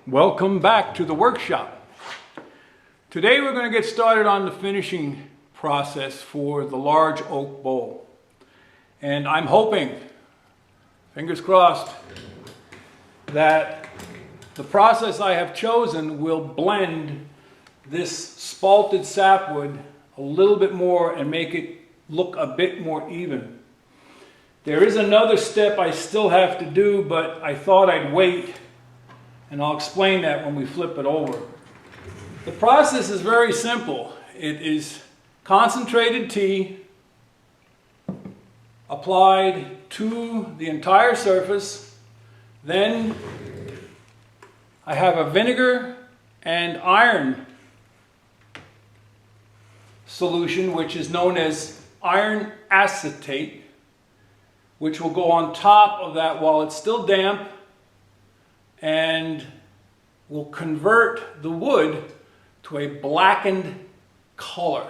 Welcome back to the workshop. Today we're going to get started on the finishing process for the large oak bowl. And I'm hoping, fingers crossed, that the process I have chosen will blend this spalted sapwood a little bit more and make it look a bit more even. There is another step I still have to do, but I thought I'd wait, and I'll explain that when we flip it over. The process is very simple. It is concentrated tea applied to the entire surface. Then I have a vinegar and iron solution, which is known as iron acetate, which will go on top of that while it's still damp and will convert the wood to a blackened color.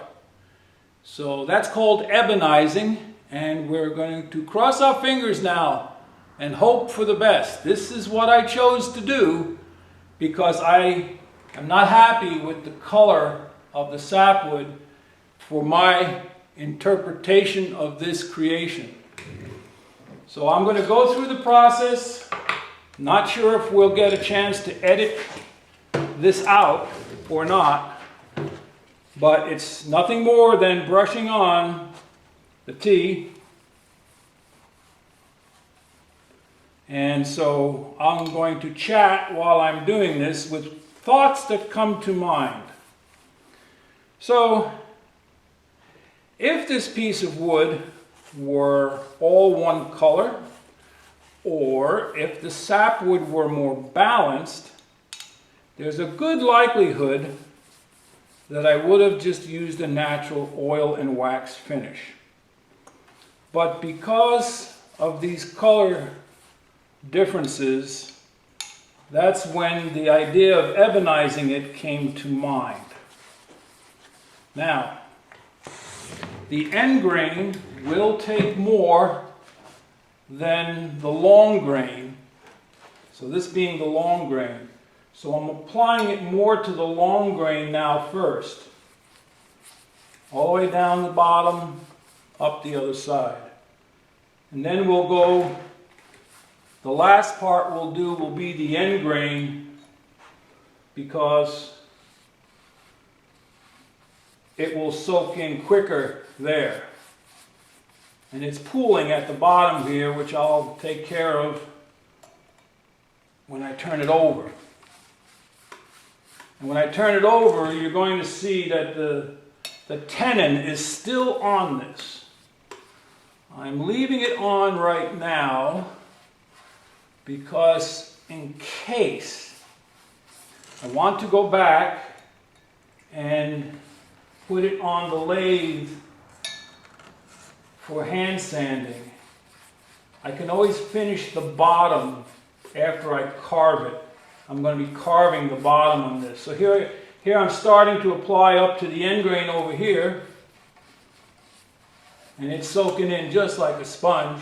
So that's called ebonizing, and we're going to cross our fingers now and hope for the best. This is what I chose to do because I am not happy with the color of the sapwood for my interpretation of this creation. So I'm going to go through the process. Not sure if we'll get a chance to edit this out or not, but it's nothing more than brushing on the tea. And so I'm going to chat while I'm doing this with thoughts that come to mind. So if this piece of wood were all one color, or if the sapwood were more balanced, there's a good likelihood that I would have just used a natural oil and wax finish. But because of these color differences, that's when the idea of ebonizing it came to mind. Now, the end grain will take more than the long grain. So this being the long grain. So I'm applying it more to the long grain now first. All the way down the bottom, up the other side. And then we'll go, the last part we'll do will be the end grain, because it will soak in quicker there. And it's pooling at the bottom here, which I'll take care of when I turn it over. And when I turn it over, you're going to see that the tenon is still on this. I'm leaving it on right now because in case I want to go back and put it on the lathe for hand sanding, I can always finish the bottom after I carve it. I'm going to be carving the bottom on this. So here I'm starting to apply up to the end grain over here, and it's soaking in just like a sponge.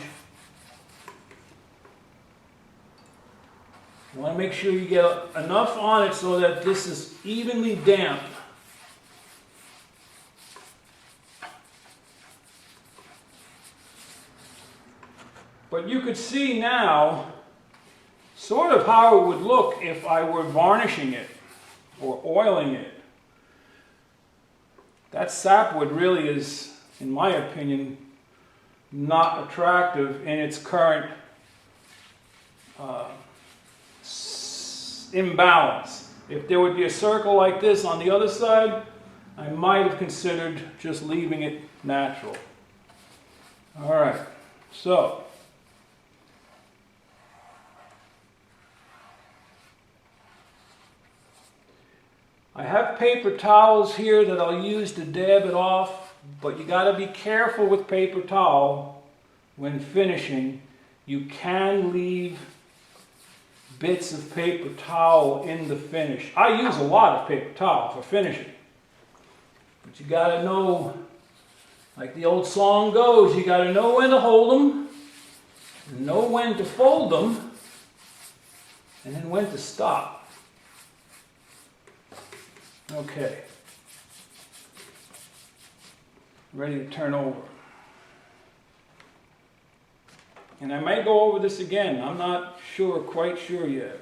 You want to make sure you get enough on it so that this is evenly damp. But you could see now sort of how it would look if I were varnishing it or oiling it. That sapwood really is, in my opinion, not attractive in its current imbalance. If there would be a circle like this on the other side, I might have considered just leaving it natural. All right, so I have paper towels here that I'll use to dab it off, but you got to be careful with paper towel when finishing. You can leave bits of paper towel in the finish. I use a lot of paper towel for finishing, but you got to know, like the old song goes, you got to know when to hold them, know when to fold them, and then when to stop. Okay. Ready to turn over. And I may go over this again. I'm not sure, quite sure yet.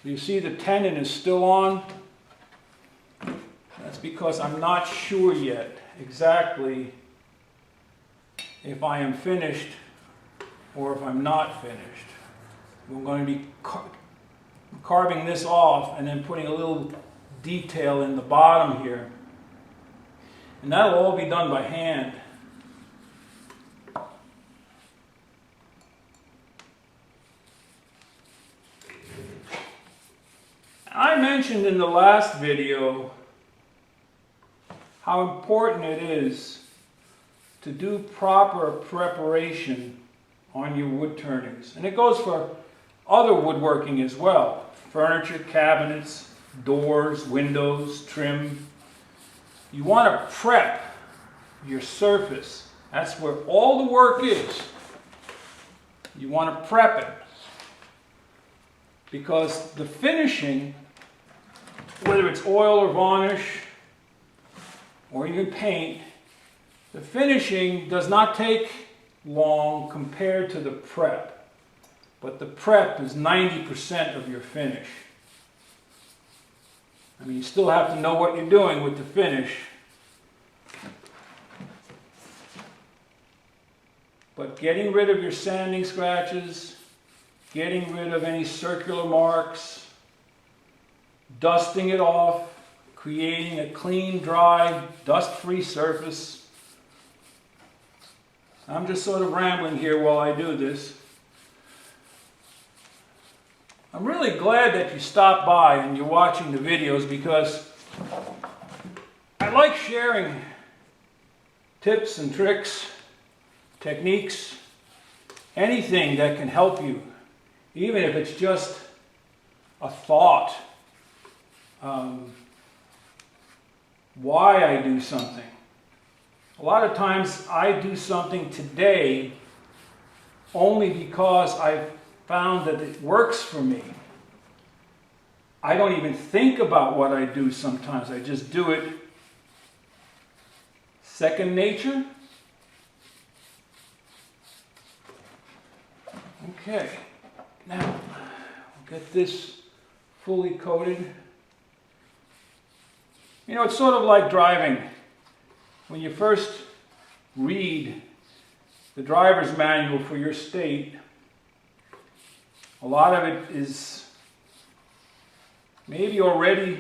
You see the tenon is still on. That's because I'm not sure yet exactly if I am finished or if I'm not finished. I'm going to be carving this off and then putting a little detail in the bottom here. And that'll all be done by hand. I mentioned in the last video how important it is to do proper preparation on your wood turnings. And it goes for other woodworking as well. Furniture, cabinets, doors, windows, trim. You want to prep your surface. That's where all the work is. You want to prep it. Because the finishing, whether it's oil or varnish or even paint, the finishing does not take long compared to the prep. But the prep is 90% of your finish. I mean, you still have to know what you're doing with the finish. But getting rid of your sanding scratches, getting rid of any circular marks, dusting it off, creating a clean, dry, dust-free surface. I'm just sort of rambling here while I do this. I'm really glad that you stopped by and you're watching the videos because I like sharing tips and tricks, techniques, anything that can help you, even if it's just a thought. Why I do something. A lot of times I do something today only because I've found that it works for me. I don't even think about what I do sometimes. I just do it. Second nature. Okay, now we'll get this fully coated. You know, it's sort of like driving. When you first read the driver's manual for your state, a lot of it is maybe already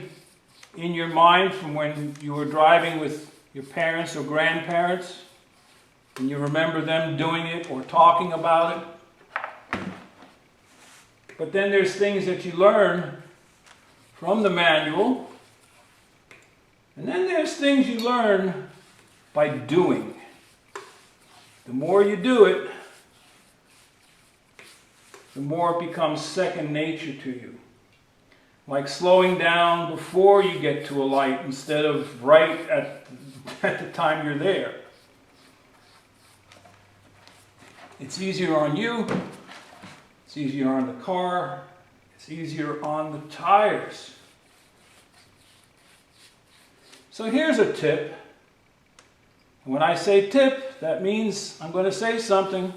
in your mind from when you were driving with your parents or grandparents, and you remember them doing it or talking about it. But then there's things that you learn from the manual. And then there's things you learn by doing. The more you do it, the more it becomes second nature to you. Like slowing down before you get to a light instead of right at the time you're there. It's easier on you. It's easier on the car. It's easier on the tires. So here's a tip. When I say tip, that means I'm going to say something.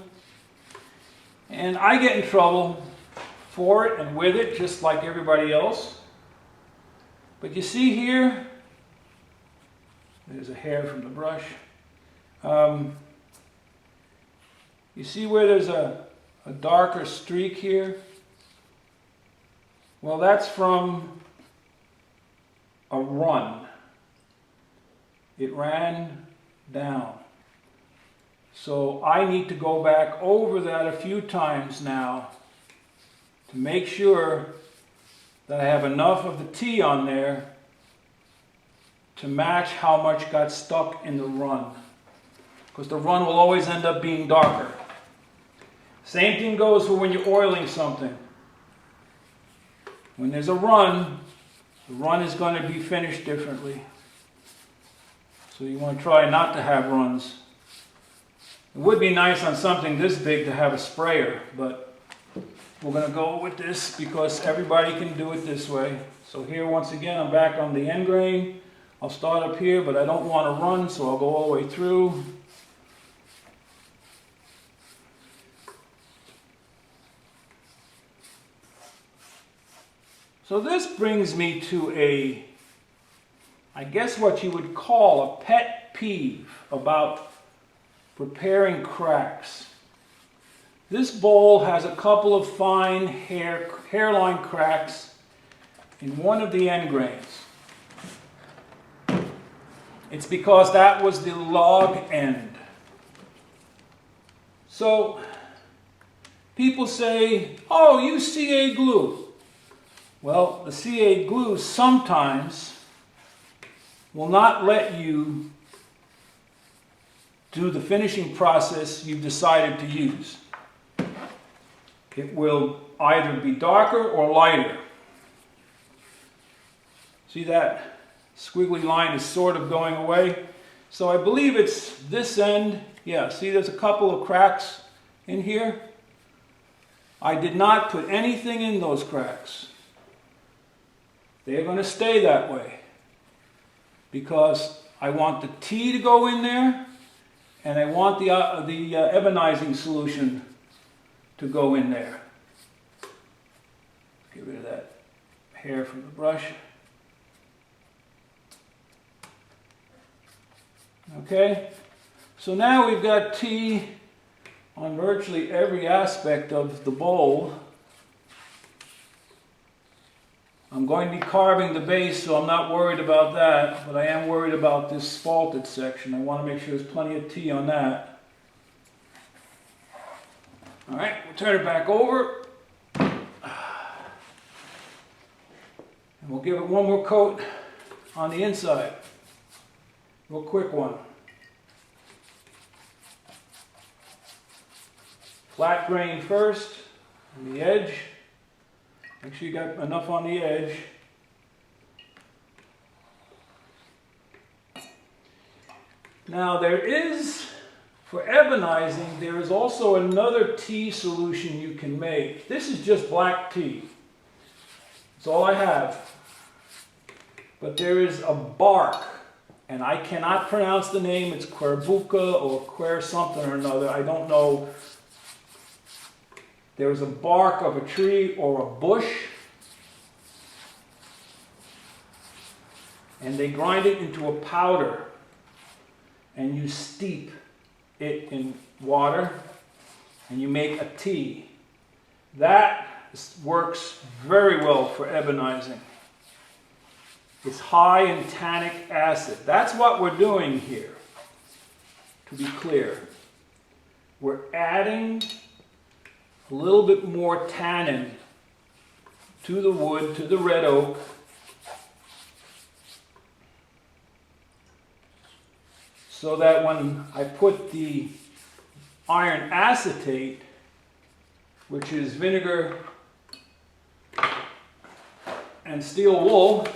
And I get in trouble for it and with it, just like everybody else. But you see here, there's a hair from the brush. You see where there's a darker streak here? Well, that's from a run. It ran down. So I need to go back over that a few times now to make sure that I have enough of the tea on there to match how much got stuck in the run. Because the run will always end up being darker. Same thing goes for when you're oiling something. When there's a run, the run is going to be finished differently. So you want to try not to have runs. It would be nice on something this big to have a sprayer, but we're going to go with this because everybody can do it this way. So here, once again, I'm back on the end grain. I'll start up here, but I don't want to run, so I'll go all the way through. So this brings me to I guess what you would call a pet peeve about preparing cracks. This bowl has a couple of fine hairline cracks in one of the end grains. It's because that was the log end. So people say, oh, use CA glue. Well, the CA glue sometimes will not let you do the finishing process you've decided to use. It will either be darker or lighter. See that squiggly line is sort of going away? So I believe it's this end. Yeah, see there's a couple of cracks in here. I did not put anything in those cracks. They're going to stay that way because I want the tea to go in there and I want the ebonizing solution to go in there. Get rid of that hair from the brush. Okay, so now we've got tea on virtually every aspect of the bowl. I'm going to be carving the base, so I'm not worried about that, but I am worried about this spalted section. I want to make sure there's plenty of tea on that. All right, we'll turn it back over. And we'll give it one more coat on the inside. Real quick one. Flat grain first on the edge. Make sure you got enough on the edge. Now there is, for ebonizing, there is also another tea solution you can make. This is just black tea. That's all I have. But there is a bark, and I cannot pronounce the name. It's querbuca or quer something or another. I don't know. There's a bark of a tree or a bush, and they grind it into a powder, and you steep it in water, and you make a tea. That works very well for ebonizing. It's high in tannic acid. That's what we're doing here, to be clear. We're adding a little bit more tannin to the wood, to the red oak, so that when I put the iron acetate, which is vinegar and steel wool,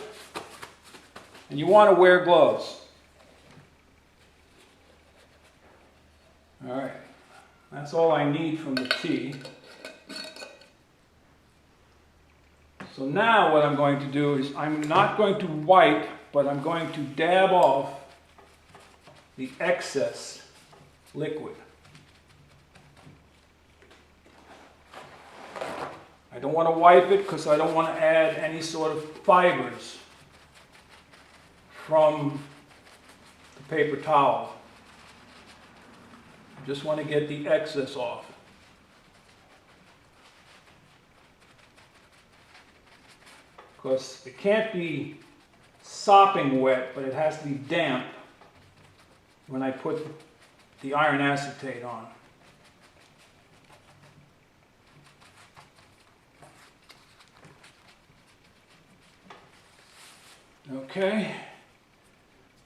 and you want to wear gloves. All right, that's all I need from the tea. So now what I'm going to do is I'm not going to wipe, but I'm going to dab off the excess liquid. I don't want to wipe it because I don't want to add any sort of fibers from the paper towel. I just want to get the excess off. Because it can't be sopping wet, but it has to be damp when I put the iron acetate on. Okay,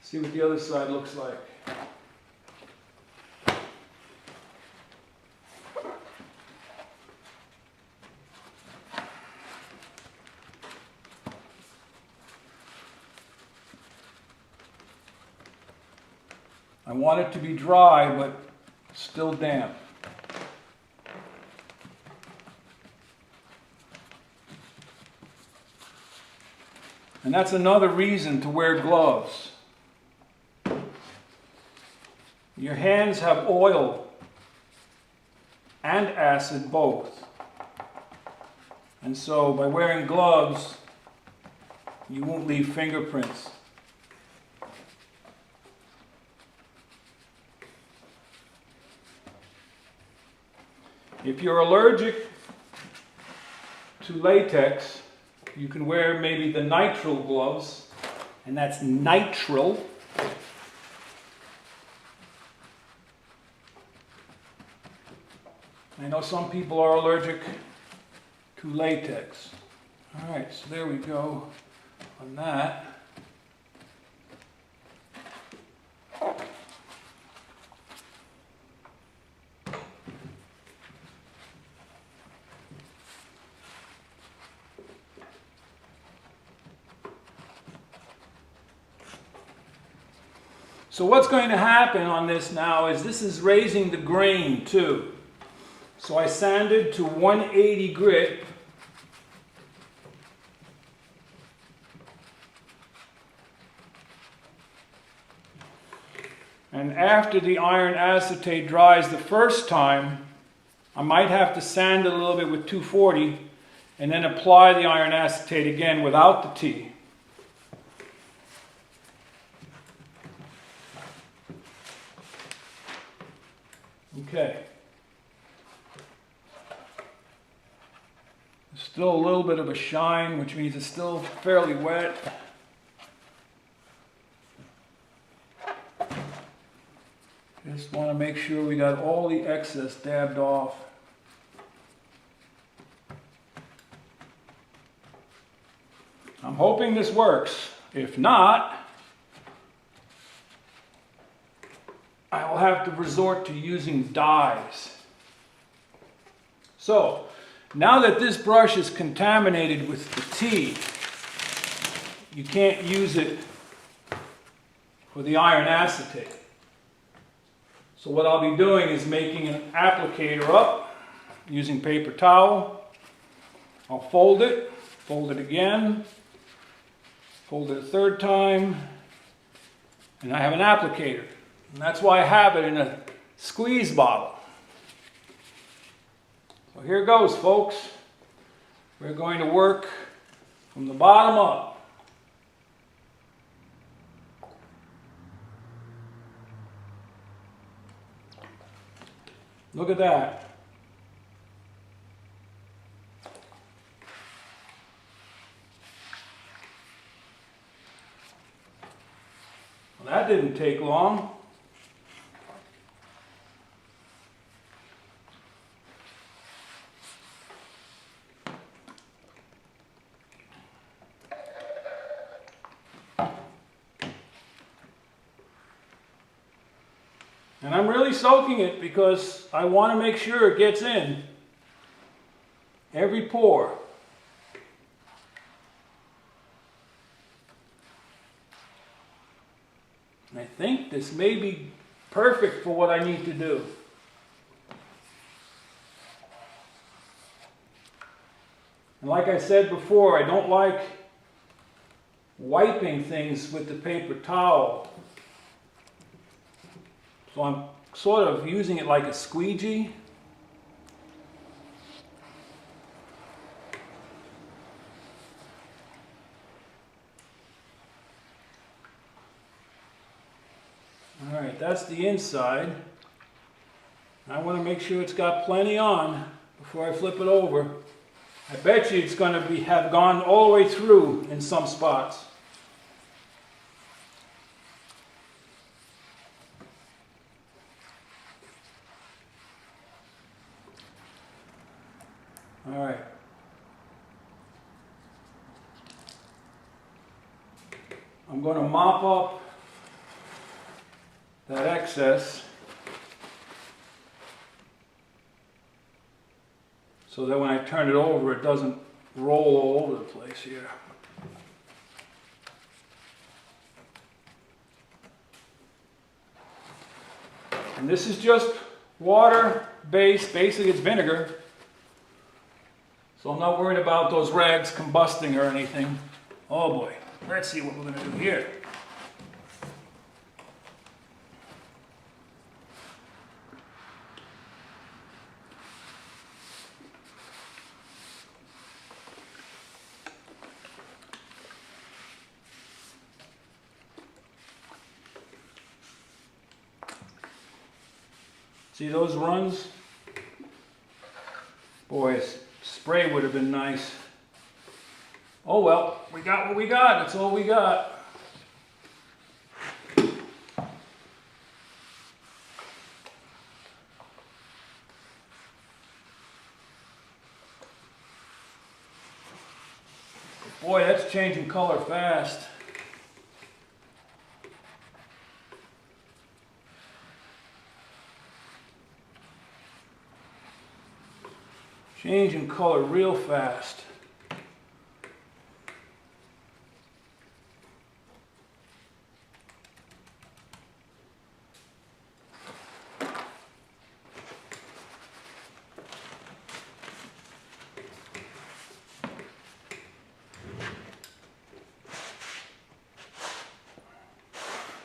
see what the other side looks like. I want it to be dry, but still damp. And that's another reason to wear gloves. Your hands have oil and acid both. And so by wearing gloves, you won't leave fingerprints. If you're allergic to latex, you can wear maybe the nitrile gloves, and that's nitrile. I know some people are allergic to latex. All right, so there we go on that. So what's going to happen on this now is this is raising the grain too. So I sanded to 180 grit. And after the iron acetate dries the first time, I might have to sand it a little bit with 240 and then apply the iron acetate again without the T. Okay. There's still a little bit of a shine, which means it's still fairly wet. Just want to make sure we got all the excess dabbed off. I'm hoping this works. If not, I will have to resort to using dyes. So, now that this brush is contaminated with the tea, you can't use it for the iron acetate. So what I'll be doing is making an applicator up using paper towel. I'll fold it again, fold it a third time, and I have an applicator. And that's why I have it in a squeeze bottle. So here goes, folks. We're going to work from the bottom up. Look at that. Well, that didn't take long. And I'm really soaking it because I want to make sure it gets in every pore. And I think this may be perfect for what I need to do. And like I said before, I don't like wiping things with the paper towel. So I'm sort of using it like a squeegee. All right, that's the inside. I want to make sure it's got plenty on before I flip it over. I bet you it's going to have gone all the way through in some spots. All right. I'm going to mop up that excess so that when I turn it over, it doesn't roll all over the place here. And this is just water-based, basically it's vinegar. So I'm not worried about those rags combusting or anything. Oh boy. Let's see what we're going to do here. See those runs? Boy, spray would have been nice. Oh well, we got what we got. That's all we got. Boy, that's changing color fast. Changing color real fast.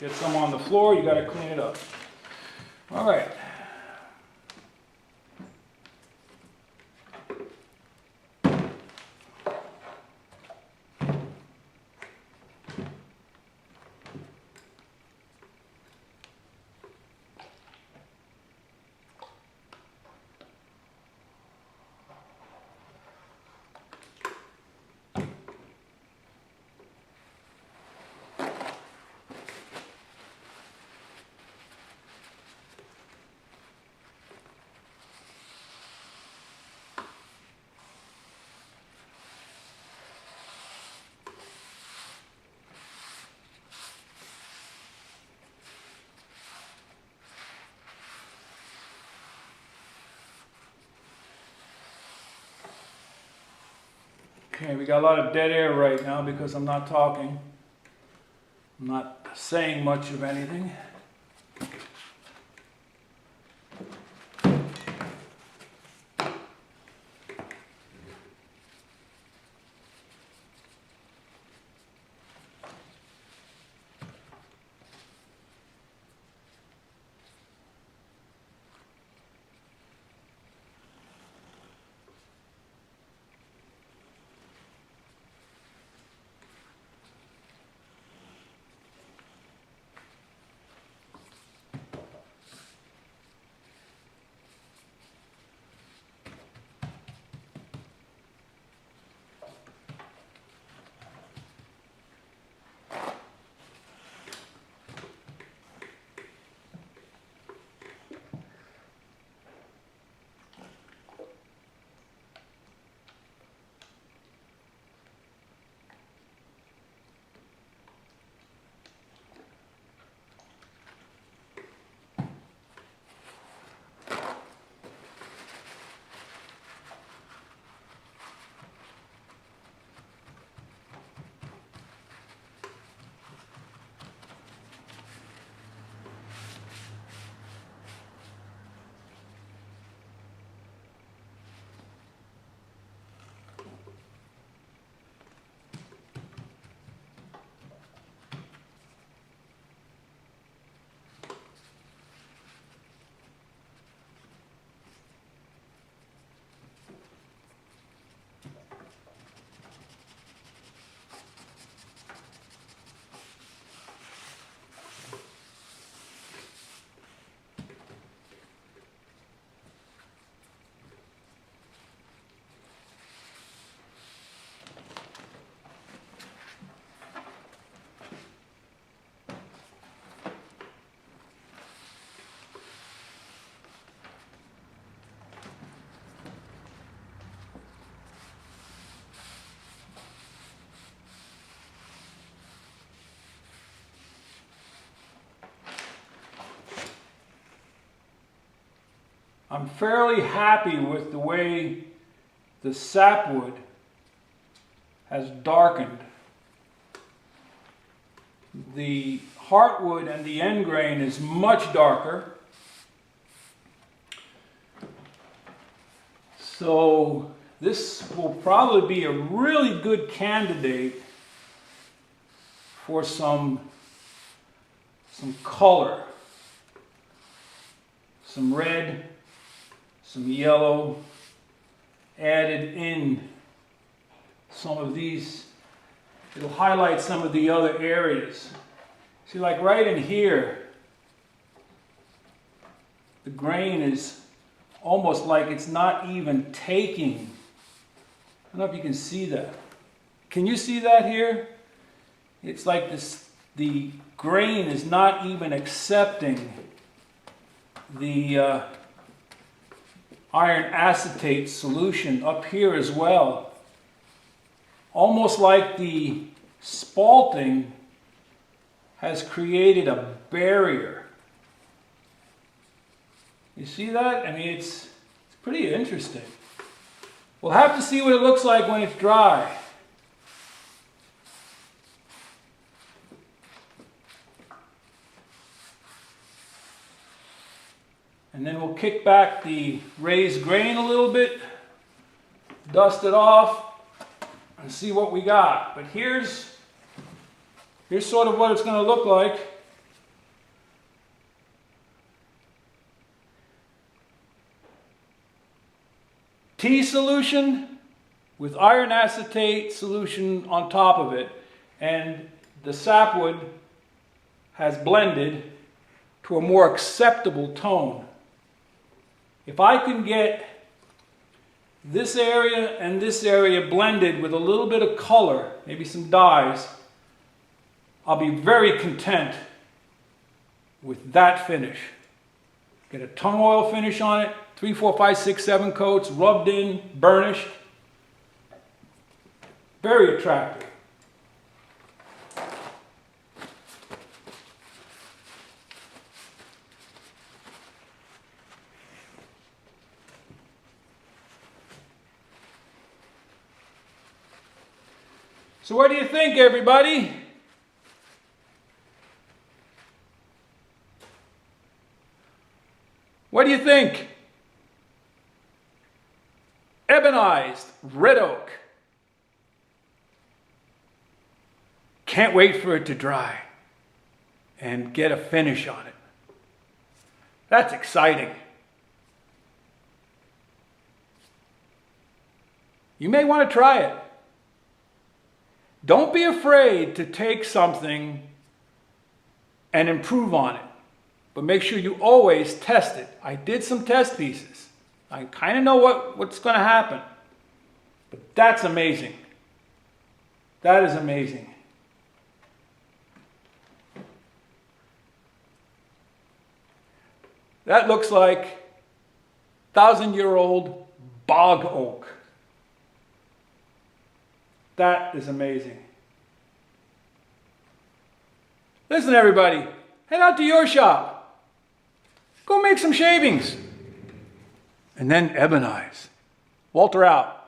Get some on the floor, you got to clean it up. All right. Okay, we got a lot of dead air right now because I'm not talking. I'm not saying much of anything. I'm fairly happy with the way the sapwood has darkened. The heartwood and the end grain is much darker. So this will probably be a really good candidate for some color. Some red, some yellow, added in some of these. It'll highlight some of the other areas. See, like right in here, the grain is almost like it's not even taking. I don't know if you can see that. Can you see that here? It's like this, the grain is not even accepting the iron acetate solution up here as well. Almost like the spalting has created a barrier. You see that? I mean, it's pretty interesting. We'll have to see what it looks like when it's dry. And then we'll kick back the raised grain a little bit, dust it off, and see what we got. But here's sort of what it's going to look like. Tea solution with iron acetate solution on top of it, and the sapwood has blended to a more acceptable tone. If I can get this area and this area blended with a little bit of color, maybe some dyes, I'll be very content with that finish. Get a tung oil finish on it, 3, 4, 5, 6, 7 coats, rubbed in, burnished. Very attractive. So what do you think, everybody? What do you think? Ebonized red oak. Can't wait for it to dry and get a finish on it. That's exciting. You may want to try it. Don't be afraid to take something and improve on it, but make sure you always test it. I did some test pieces. I kind of know what's going to happen, but that's amazing. That is amazing. That looks like 1,000-year-old bog oak. That is amazing. Listen, everybody, head out to your shop. Go make some shavings. And then ebonize. Walter out.